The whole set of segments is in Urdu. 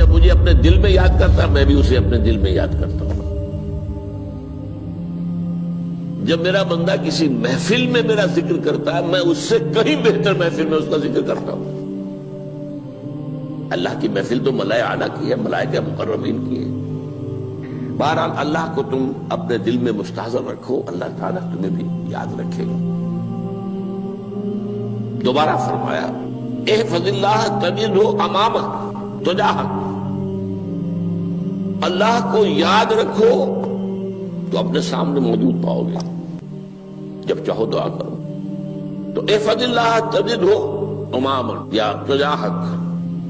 جب مجھے اپنے دل میں یاد کرتا میں بھی اسے اپنے دل میں یاد کرتا ہوں. جب میرا بندہ کسی محفل میں میرا ذکر کرتا ہے میں اس سے کہیں بہتر محفل میں اس کا ذکر کرتا ہوں. اللہ کی محفل تو ملائکہ اعلیٰ کی ہے، ملائکہ مقربین کی ہے. بہرحال اللہ کو تم اپنے دل میں مستحضر رکھو، اللہ تعالیٰ تمہیں بھی یاد رکھے گا. دوبارہ فرمایا احفظ اللہ تجدہ امامک تجاہک، اللہ کو یاد رکھو تو اپنے سامنے موجود پاؤ گے. جب چاہو دعا کرو تو احفظ اللہ تجدہ امامک یا تجاہک،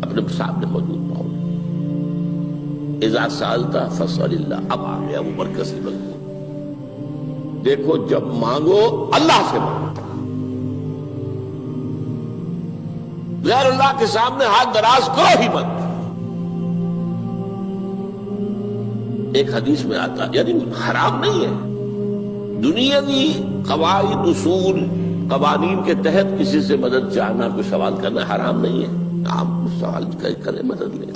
اپنے سامنے موجود پاؤ گے. اذا سألت فاسأل اللہ، اب آ گیا وہ مرکزی مضمون. دیکھو جب مانگو اللہ سے مانگو، غیر اللہ کے سامنے ہاتھ دراز کرو ہی مت. ایک حدیث میں آتا یعنی حرام نہیں ہے، دنیاوی قواعد اصول قوانین کے تحت کسی سے مدد چاہنا، کوئی سوال کرنا حرام نہیں ہے. آپ سوال کریں، مدد لیں،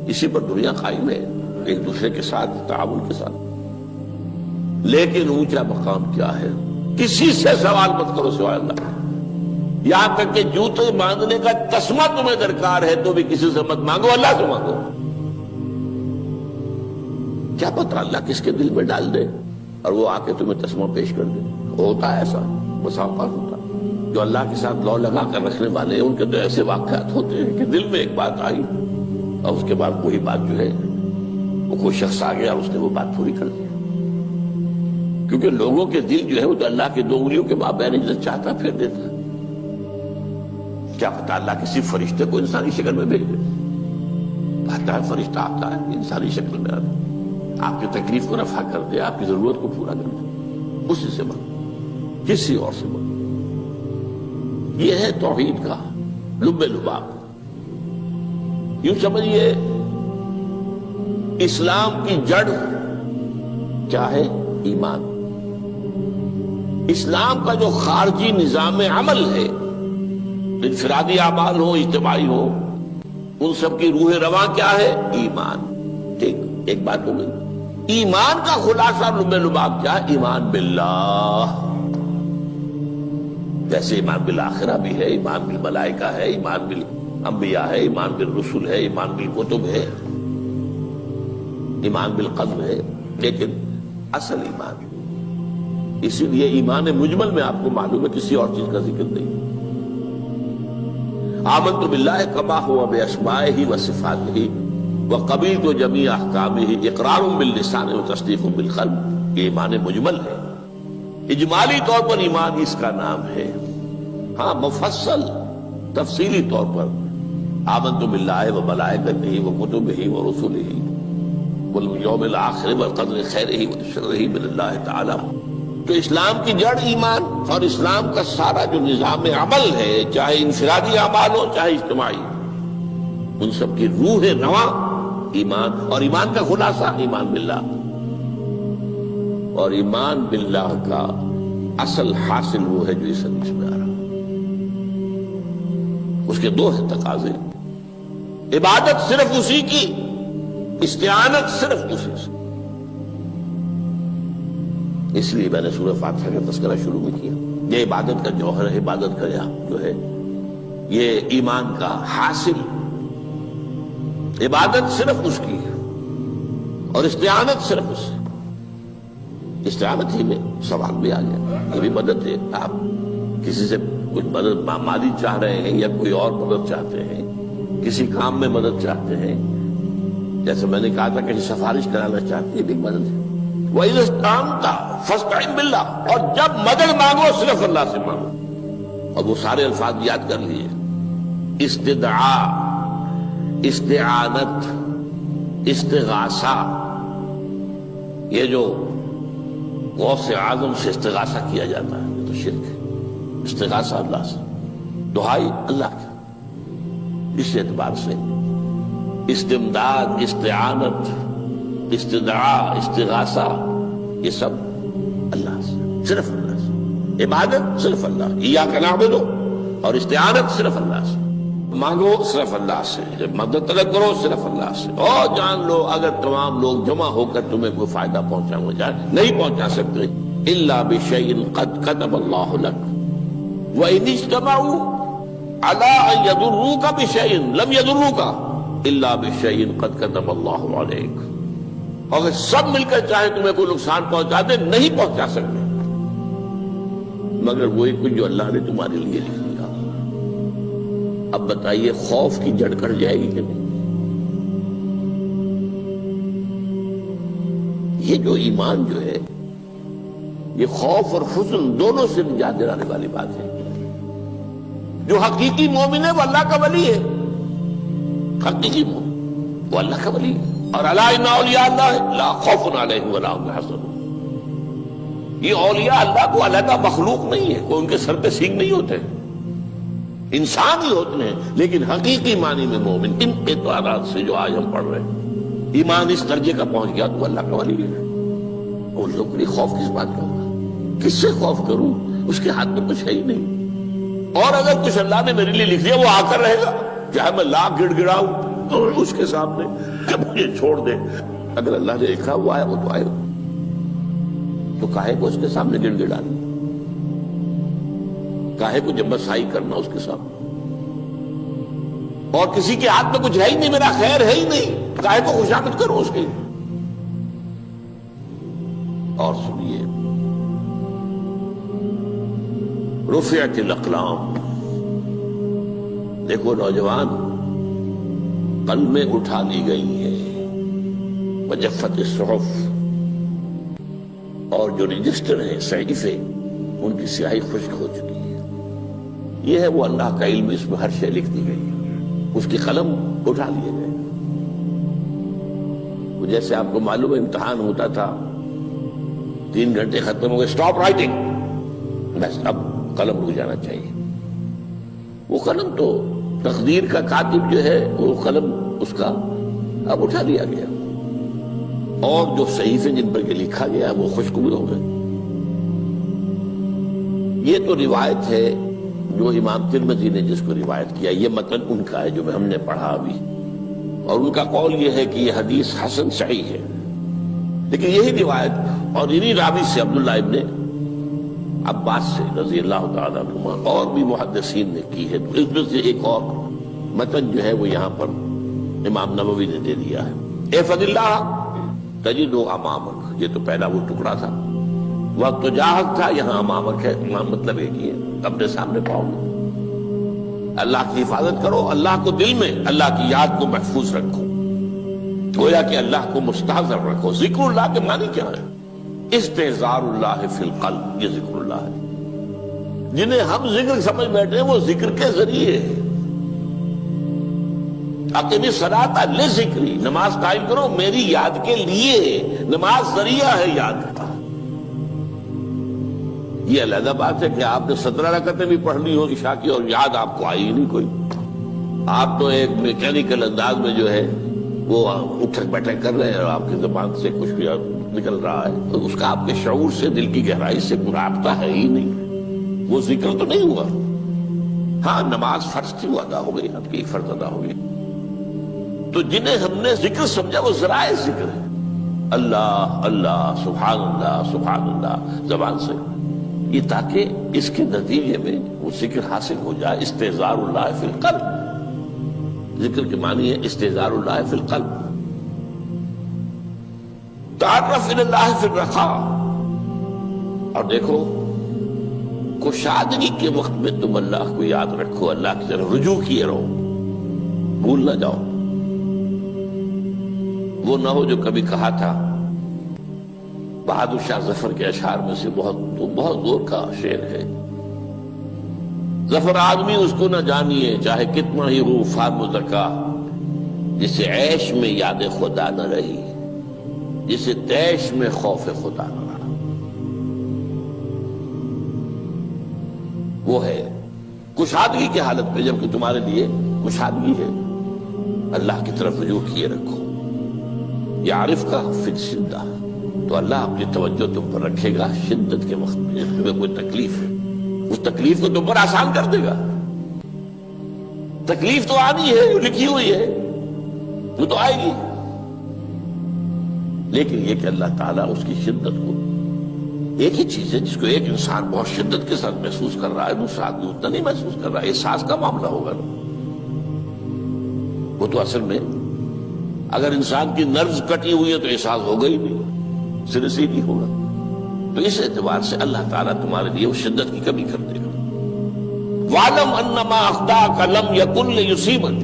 اسی پر دنیا قائم ہے، ایک دوسرے کے ساتھ تعاون کے ساتھ. لیکن اونچا مقام کیا ہے؟ کسی سے سوال مت کرو سوائے اللہ. یہاں تک کہ جوتے باندھنے کا تسمہ تمہیں درکار ہے تو بھی کسی سے مت مانگو، اللہ سے مانگو. کیا پتہ اللہ کس کے دل میں ڈال دے اور وہ آ کے تمہیں تسمہ پیش کر دے. ہوتا ہے ایسا، بس اوقات ہوتا ہے. جو اللہ کے ساتھ لو لگا کر رکھنے والے ہیں ان کے تو ایسے واقعات ہوتے ہیں کہ دل میں ایک بات آئی اور اس کے بعد وہی بات جو ہے وہ کوئی شخص آ گیا اور اس نے وہ بات پوری کر دی. کیونکہ لوگوں کے دل جو ہے وہ تو اللہ کے 2 انگلیوں کے مابین جو چاہتا پھیر دیتا ہے. کیا پتہ اللہ کسی فرشتے کو انسانی شکل میں بھیج دے. آتا ہے فرشتہ، آتا ہے انسانی شکل میں، آپ کی تکلیف کو رفع کر دے، آپ کی ضرورت کو پورا کر دے. اسی سے مانگو، کسی اور سے مانگو. یہ ہے توحید کا لب لباب. یوں سمجھیے اسلام کی جڑ کیا ہے؟ ایمان. اسلام کا جو خارجی نظام عمل ہے، انفرادی اعمال ہو اجتماعی ہو، ان سب کی روح رواں کیا ہے؟ ایمان. ٹھیک، ایک بات ہو گئی. ایمان کا خلاصہ لب لباب کیا ہے؟ ایمان باللہ. جیسے ایمان بالآخرہ بھی ہے، ایمان بالملائکہ ہے، ایمان بالانبیاء ہے، ایمان بالرسل ہے، ایمان بالکتب ہے، ایمان بالقلب ہے. لیکن اصل ایمان، اسی لیے ایمان مجمل میں آپ کو معلوم ہے کسی اور چیز کا ذکر نہیں. آمنت باللہ کما ہوا باسمائہ وصفاتہ وقبلت جمیع احکامہ اقرار باللسان وتصدیق بالقلب. یہ ایمان مجمل ہے. اجمالی طور پر ایمان اس کا نام ہے. ہاں مفصل تفصیلی طور پر آمنت باللہ وملائکتہ وکتبہ ورسلہ والیوم الآخر والقدر خیرہ وشرہ من اللہ تعالی. تو اسلام کی جڑ ایمان، اور اسلام کا سارا جو نظام عمل ہے، چاہے انفرادی اعمال ہو چاہے اجتماعی، ان سب کی روح رواں ایمان. اور ایمان کا خلاصہ ایمان باللہ. اور ایمان باللہ کا اصل حاصل وہ ہے جو اس حدیث میں آ رہا. اس کے 2 تقاضے: عبادت صرف اسی کی، استعانت صرف اسی سے. اس لیے میں نے سورہ فاتحہ کا تذکرہ شروع میں کیا. یہ عبادت کا جوہر ہے، عبادت کا جو ہے یہ ایمان کا حاصل. عبادت صرف اس کی ہے اور استعانت صرف اس سے. استعانت ہی میں سوال بھی آ گیا، یہ بھی مدد ہے. آپ کسی سے کچھ مدد مالی چاہ رہے ہیں یا کوئی اور مدد چاہتے ہیں، کسی کام میں مدد چاہتے ہیں، جیسے میں نے کہا تھا کہ سفارش کرانا چاہتے ہیں، بھی مدد ہے. وَإِذَا اسْتَعَنْتَ فَاسْتَعِنْ بِاللَّهِ. اور جب مدد مانگو صرف اللہ سے مانگو. اور وہ سارے الفاظ یاد کر لیے: استدعاء، استعانت، استغاثہ. یہ جو غوث اعظم سے استغاثہ کیا جاتا ہے یہ تو شرک ہے. استغاثہ اللہ سے، دعائی اللہ کی. اس اعتبار سے استمداد، استعانت، استدعاء، استغاثہ یہ سب اللہ سے، صرف اللہ سے. عبادت صرف اللہ، ایاک نعبد، اور استعانت صرف اللہ سے. مانگو صرف اللہ سے، جب مدد طلب کرو صرف اللہ سے، اور جان لو اگر تمام لوگ جمع ہو کر تمہیں کوئی فائدہ پہنچانا چاہے نہیں پہنچا سکتے، الا بشیء قد کتب اللہ لک وان اجتمعوا علی ان یضروک بشیء لم یضروک الا بشیء قد کتب اللہ علیک، اگر سب مل کر چاہے تمہیں کوئی نقصان پہنچا دے نہیں پہنچا سکتے مگر وہی کچھ جو اللہ نے تمہارے لیے لکھ دیا۔ اب بتائیے خوف کی جڑ کٹ جائے گی کہ نہیں؟ یہ جو ایمان جو ہے یہ خوف اور حزن دونوں سے نجات دلانے والی بات ہے۔ جو حقیقی مومن ہے وہ اللہ کا ولی ہے، حقیقی مومن وہ اللہ کا ولی ہے، اور الا ان اولیاء اللہ لا خوف علیہم ولا هم يحزنون۔ یہ اولیاء اللہ کو علیحدہ مخلوق نہیں ہے، کوئی ان کے سر پہ سینگ نہیں ہوتے، انسان ہی ہوتے ہیں، لیکن حقیقی معنی میں مومن۔ ان اعتبارات سے جو آج ہم پڑھ رہے ہیں ایمان اس درجے کا پہنچ گیا تو اللہ کا ولی ہے۔ ان لوگوں کے لیے خوف کس بات کا ہوگا؟ کس سے خوف کروں؟ اس کے ہاتھ میں کچھ ہے ہی نہیں، اور اگر کچھ اللہ نے میرے لیے لکھ دیا وہ آ کر رہے گا، چاہے میں لاکھ گڑ گڑاؤں تو اس کے سامنے کہ مجھے چھوڑ دے۔ اگر اللہ نے لکھا وہ آیا وہ تو آئے، تو کاہے کو اس کے سامنے گڑ گڑانا، کاہے کو جمبسائی کرنا اس کے سامنے؟ اور کسی کے ہاتھ میں کچھ ہے ہی نہیں، میرا خیر ہے ہی نہیں، کاہے کو خوشامد کروں اس کی؟ اور سنیے، رفعت الاقلام، دیکھو نوجوان، قلمیں اٹھا لی گئی ہیں، وجفت الصحف، اور جو رجسٹر ہیں صحیفے ان کی سیاہی خشک ہو چکی ہے۔ یہ ہے وہ اللہ کا علم، اس میں ہر شے لکھ دی گئی، اس کی قلم اٹھا لیے گئے۔ جیسے آپ کو معلوم ہے امتحان ہوتا تھا، 3 گھنٹے ختم ہو گئے، اسٹاپ رائٹنگ، بس اب قلم رک جانا چاہیے۔ وہ قلم تو تقدیر کا کاتب جو ہے وہ قلم اس کا اب اٹھا لیا گیا، اور جو صحیفے جن پر لکھا گیا وہ خشک بھی ہو گئے۔ یہ تو روایت ہے جو امام ترمذی نے جس کو روایت کیا، یہ متن ان کا ہے جو ہم نے پڑھا ابھی، اور ان کا قول یہ ہے کہ یہ حدیث حسن صحیح ہے، لیکن یہی روایت اور انہی راوی سے عبداللہ ابن عباس سے رضی اللہ تعالیٰ عنہما اور بھی محدثین نے کی ہے، تو اس میں سے ایک اور متن جو ہے وہ یہاں پر امام نووی نے دے دیا ہے۔ احفظ اللہ تجدہ امامک، یہ تو پہلا وہ ٹکڑا تھا، وقت تجاہک تھا، یہاں امامک ہے، امام مطلب ایک ہی ہے، اپنے سامنے پاؤ گے۔ اللہ کی حفاظت کرو، اللہ کو دل میں، اللہ کی یاد کو محفوظ رکھو، گویا کہ اللہ کو مستحضر رکھو۔ ذکر اللہ کے معنی کیا ہے؟ استحضار اللہ فی القلب، یہ ذکر اللہ ہے۔ جنہیں ہم ذکر سمجھ بیٹھے ہیں وہ ذکر کے ذریعے ہے۔ اقیم الصلاۃ لذکری، نماز قائم کرو میری یاد کے لیے، نماز ذریعہ ہے یاد کا۔ یہ علیحدہ بات ہے کہ آپ نے 17 رکعتیں بھی پڑھ لی ہو عشاء کی اور یاد آپ کو آئی ہی نہیں کوئی، آپ تو ایک میکینیکل انداز میں جو ہے وہ اٹھک بیٹھک کر رہے ہیں اور آپ کی زبان سے کچھ بھی نکل رہا ہے، تو اس کا آپ کے شعور سے، دل کی گہرائی سے کوئی رابطہ ہے ہی نہیں، وہ ذکر تو نہیں ہوا۔ ہاں نماز فرض تھی، وہ ادا ہو گئی، آپ کی ایک فرض ادا ہو گئی۔ تو جنہیں ہم نے ذکر سمجھا وہ ذرائع ذکر ہے، اللہ اللہ، سبحان اللہ سبحان اللہ زبان سے، یہ تاکہ اس کے نتیجے میں وہ ذکر حاصل ہو جائے۔ استحضار اللہ فی القلب، ذکر کے معنی ہے استحضار اللہ فی القلب۔ تعرف الی اللہ فی الرخاء، اور دیکھو کشادگی کے وقت میں تم اللہ کو یاد رکھو، اللہ کی طرف رجوع کیے رہو، بھول نہ جاؤ۔ وہ نہ ہو جو کبھی کہا تھا، بہادر شاہ ظفر کے اشعار میں سے بہت زور کا شعر ہے، ظفر آدمی اس کو نہ جانیے چاہے کتنا ہی ہو فارم زکا، جسے عیش میں یاد خدا نہ رہی، جسے تیش میں خوف خدا نہ رہا۔ وہ ہے کشادگی کی حالت میں، جبکہ تمہارے لیے کشادگی ہے، اللہ کی طرف رجوع کیے رکھو۔ یعرف کا فی الشدہ، تو اللہ اپنی توجہ تم پر رکھے گا شدت کے وقت میں، جب تمہیں کوئی تکلیف ہے اس تکلیف کو تم پر آسان کر دے گا۔ تکلیف تو آنی ہے، جو لکھی ہوئی ہے وہ تو آئے گی، لیکن یہ کہ اللہ تعالیٰ اس کی شدت کو، ایک ہی چیز ہے جس کو ایک انسان بہت شدت کے ساتھ محسوس کر رہا ہے، دوسرا آدمی اتنا نہیں محسوس کر رہا ہے، احساس کا معاملہ ہوگا نا۔ وہ تو اصل میں اگر انسان کی نرز کٹی ہوئی ہے تو احساس ہوگا ہی نہیں، سرے سے ہی نہیں ہوگا۔ تو اس اعتبار سے اللہ تعالیٰ تمہارے لیے وہ شدت کی کمی کر دے گا۔ وَاعْلَمْ أَنَّمَا أَخْطَأَكَ لَمْ يَكُنْ لِيُصِيبَكَ،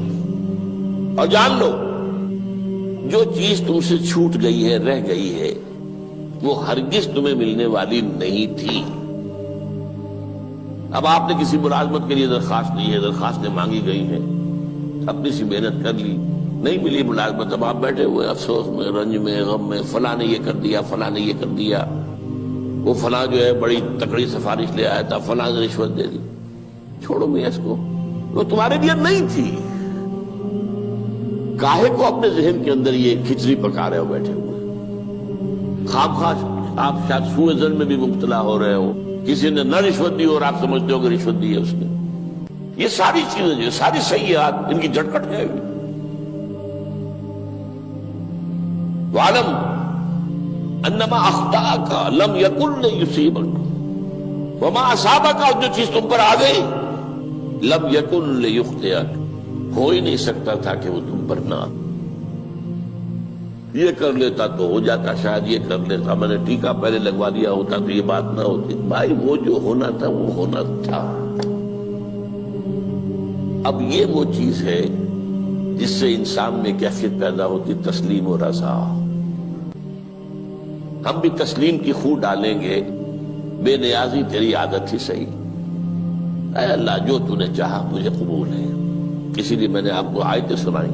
اور جان لو جو چیز تم سے چھوٹ گئی ہے، رہ گئی ہے، وہ ہرگز تمہیں ملنے والی نہیں تھی۔ اب آپ نے کسی ملازمت کے لیے درخواست دی ہے، درخواستیں مانگی گئی ہیں، اپنی سی محنت کر لی، نہیں ملی ملازمت، اب آپ بیٹھے ہوئے افسوس میں، رنج میں، غم میں، فلاں نے یہ کر دیا، فلاں نے یہ کر دیا، وہ فلاں جو ہے بڑی تکڑی سفارش لے آیا تھا، فلاں نے رشوت دے دی۔ چھوڑو میاں اس کو، وہ تمہارے لیے نہیں تھی۔ کاہے کو اپنے ذہن کے اندر یہ کھچڑی پکا رہے ہو بیٹھے ہوئے؟ خواہ آپ شاید سوء ظن میں بھی مبتلا ہو رہے ہو، کسی نے نہ رشوت دی اور آپ سمجھتے ہو کہ رشوت دی ہے اس نے۔ یہ ساری چیزیں جو ساری سیئات، ان کی جڑ کٹ جائے گی۔ وَعْلَمْ أَنَّمَا أَخْطَأَكَ لَمْ يَكُنْ لِيُصِيبَكَ وَمَا أَصَابَكَ، جو چیز تم پر آ گئی، لَمْ يَكُنْ لِيُخْطِئَكَ، ہو ہی نہیں سکتا تھا کہ وہ تم پر نہ آ۔ یہ کر لیتا تو ہو جاتا، شاید یہ کر لیتا، میں نے ٹیکا پہلے لگوا دیا ہوتا تو یہ بات نہ ہوتی۔ بھائی وہ جو ہونا تھا وہ ہونا تھا۔ اب یہ وہ چیز ہے جس سے انسان میں کیفیت پیدا ہوتی، تسلیم و رضا۔ ہم بھی تسلیم کی خو ڈالیں گے، بے نیازی تیری عادت ہی صحیح، اے اللہ جو تو نے چاہا مجھے قبول ہے۔ اسی لیے میں نے آپ کو آیتیں سنائی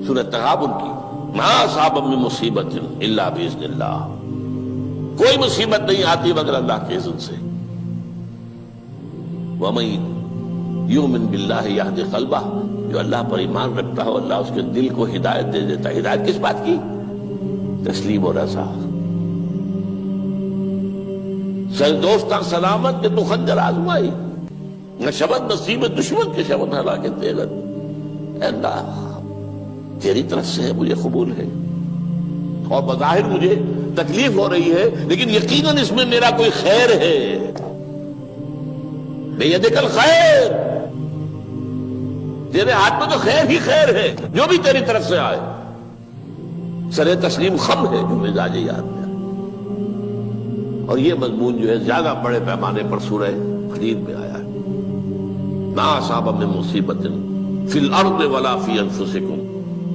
سورہ تغابن کی، ما اصاب من مصیبت الا باذن اللہ، کوئی مصیبت نہیں آتی مگر اللہ کے اذن سے۔ وَمَن یؤمن باللہ یہد قلبہ، جو اللہ پر ایمان رکھتا ہو اللہ اس کے دل کو ہدایت دے دیتا ہے۔ ہدایت کس بات کی؟ تسلیم و رضا۔ سر دوستاں سلامت کہ تو خنجر آزمائی، نہ شبد نصیب دشمن کے شبد ہلاکت تیغت، اے اللہ تیری طرف سے ہے، مجھے قبول ہے، اور بظاہر مجھے تکلیف ہو رہی ہے لیکن یقیناً اس میں میرا کوئی خیر ہے۔ بیدک الخیر، تیرے ہاتھ میں تو خیر ہی خیر ہے، جو بھی تیری طرف سے آئے۔ سر تسلیم خم ہے جو مزاج یاد میں آئے۔ اور یہ مضمون جو ہے زیادہ بڑے پیمانے پر سورہ حدید میں آیا ہے۔ ما اصاب من مصیبت فی الارض ولا فی انفسکم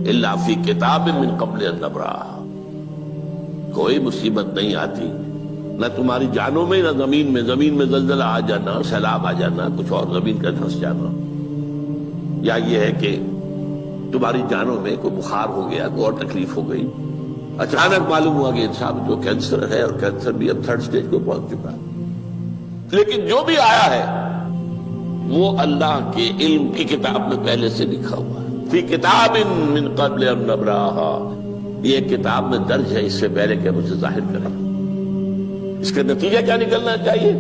الا فی کتاب من قبل ان نبرأها، کوئی مصیبت نہیں آتی نہ تمہاری جانوں میں نہ زمین میں، زمین میں زلزلہ آ جانا، سیلاب آ جانا، کچھ اور زمین کا دھنس جانا، یا یہ ہے کہ تمہاری جانوں میں کوئی بخار ہو گیا، کوئی اور تکلیف ہو گئی، اچانک معلوم ہوا کہ انسان جو کینسر ہے، اور کینسر بھی اب 3rd سٹیج کو پہنچ چکا ہے، لیکن جو بھی آیا ہے وہ اللہ کے علم کی کتاب میں پہلے سے لکھا ہوا ہے۔ فی کتاب من قبل ان نبرأها، یہ کتاب میں درج ہے اس سے پہلے کہ ہم اسے ظاہر کریں۔ اس کا نتیجہ کیا نکلنا چاہیے؟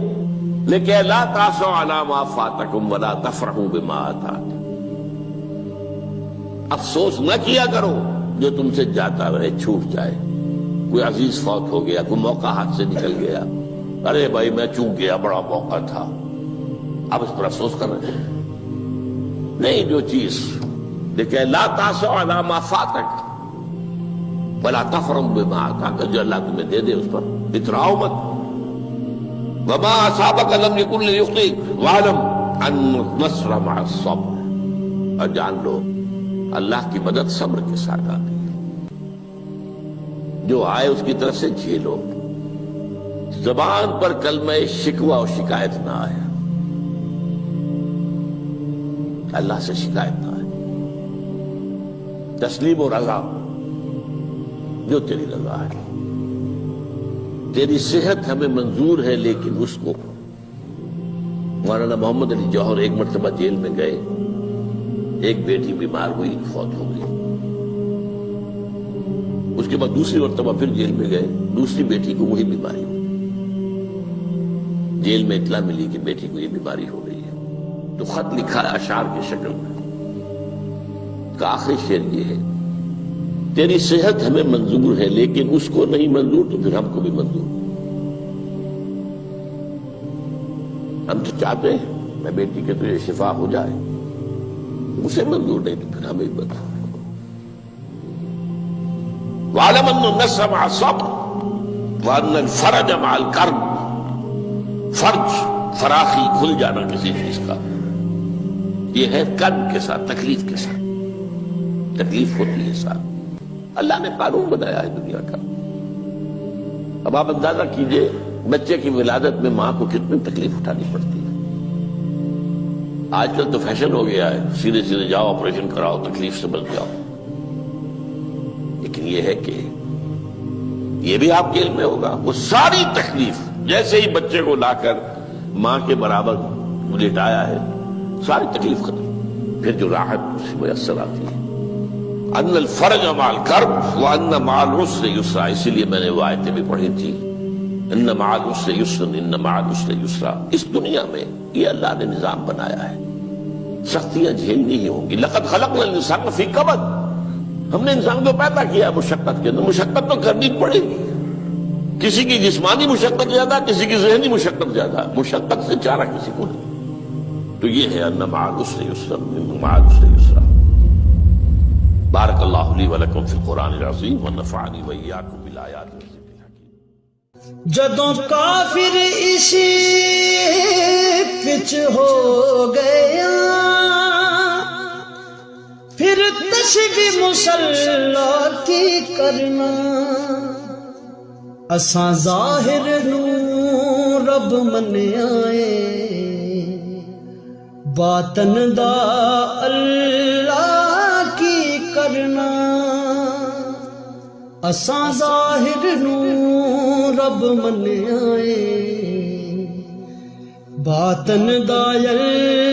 لیکن لا تاسوا علی ما فاتکم ولا تفرحوا بما آتاکم، افسوس نہ کیا کرو جو تم سے جاتا رہے، چھوٹ جائے، کوئی عزیز فوت ہو گیا، کوئی موقع ہاتھ سے نکل گیا، ارے بھائی میں چوک گیا، بڑا موقع تھا، اب اس پر افسوس کر رہے ہیں؟ نہیں، جو چیز دیکھیں لا تاسوا علی ما فاتک ولا تفرحوا بما آتاک، جو اللہ تمہیں دے دے اس پر اتراؤ مت۔ وما اصابک لم یکن لیخطئک واعلم ان النصر مع الصبر، اور جان لو اللہ کی مدد صبر کے ساتھ آتی ہے، جو آئے اس کی طرف سے جھیلو، زبان پر کلمہ شکوہ اور شکایت نہ آئے، اللہ سے شکایت نہ آئے، تسلیم و رضا، جو تیری رضا ہے۔ تیری صحت ہمیں منظور ہے لیکن اس کو، مولانا محمد علی جوہر ایک مرتبہ جیل میں گئے، ایک بیٹی بیمار ہوئی، فوت ہو گئی، اس کے بعد دوسری مرتبہ پھر جیل میں گئے، دوسری بیٹی کو وہی بیماری ہوئی، جیل میں اطلاع ملی کہ بیٹی کو یہ بیماری ہو گئی ہے، تو خط لکھا ہے اشعار کی شکل میں، کا آخری شعر یہ ہے: تیری صحت ہمیں منظور ہے لیکن اس کو نہیں منظور تو پھر ہم کو بھی منظور۔ ہم تو چاہتے ہیں میں بیٹی کے تجھے شفا ہو جائے، اسے منظور نہیں تو پھر ہمیں بھی منظور۔ وَاعْلَمْ أَنَّ النَّصْرَ مَعَ الصَّبْرِ وَأَنَّ الْفَرَجَ مَعَ الْكَرْبِ۔ فرج، فراخی، کھل جانا کسی چیز کا، یہ ہے کرب کے ساتھ، تکلیف کے ساتھ، تکلیف ہوتی ہے ساتھ۔ اللہ نے قانون بنایا ہے دنیا کا۔ اب آپ اندازہ کیجئے بچے کی ولادت میں ماں کو کتنی تکلیف اٹھانی پڑتی ہے۔ آج کل تو فیشن ہو گیا ہے، سیدھے سیدھے جاؤ، آپریشن کراؤ، تکلیف سے بچ جاؤ، لیکن یہ ہے کہ یہ بھی آپ کے علم میں ہوگا، وہ ساری تکلیف جیسے ہی بچے کو لا کر ماں کے برابر لٹایا ہے، ساری تکلیف ختم، پھر جو راحت اس سے میسر آتی ہے۔ ان الفرج مع الکرب وان مع العسر یسرا، اسی لیے میں نے وہ آیتیں بھی پڑھی تھی، ان مع العسر یسرا، ان مع العسر یسرا۔ اس دنیا میں یہ اللہ نے نظام بنایا ہے، سختیاں جھیلنی ہی ہوں گی۔ لقد خلقنا الانسان فی کبد، ہم نے انسان کو پیدا کیا مشقت کے اندر، مشقت تو کرنی پڑے گی۔ کسی کی جسمانی مشقت زیادہ، کسی کی ذہنی مشقت زیادہ، مشقت سے چارہ کسی کو نہیں۔ تو یہ ہے ان مع العسر یسرا، ان مع العسر یسرا۔ بارک اللہ لی ولکم فی القرآن العظیم ونفعنی وإیاکم بالآیات والذکر الحکیم۔ جدوں کافر اسی پچ ہو گیا، پھر تسبیح مصلی کی کرنا، اساں ظاہر نوں رب منیا اے، باطن دا اللہ کی کرنا، اساں ظاہر نوں رب منیا اے، باطن دا اللہ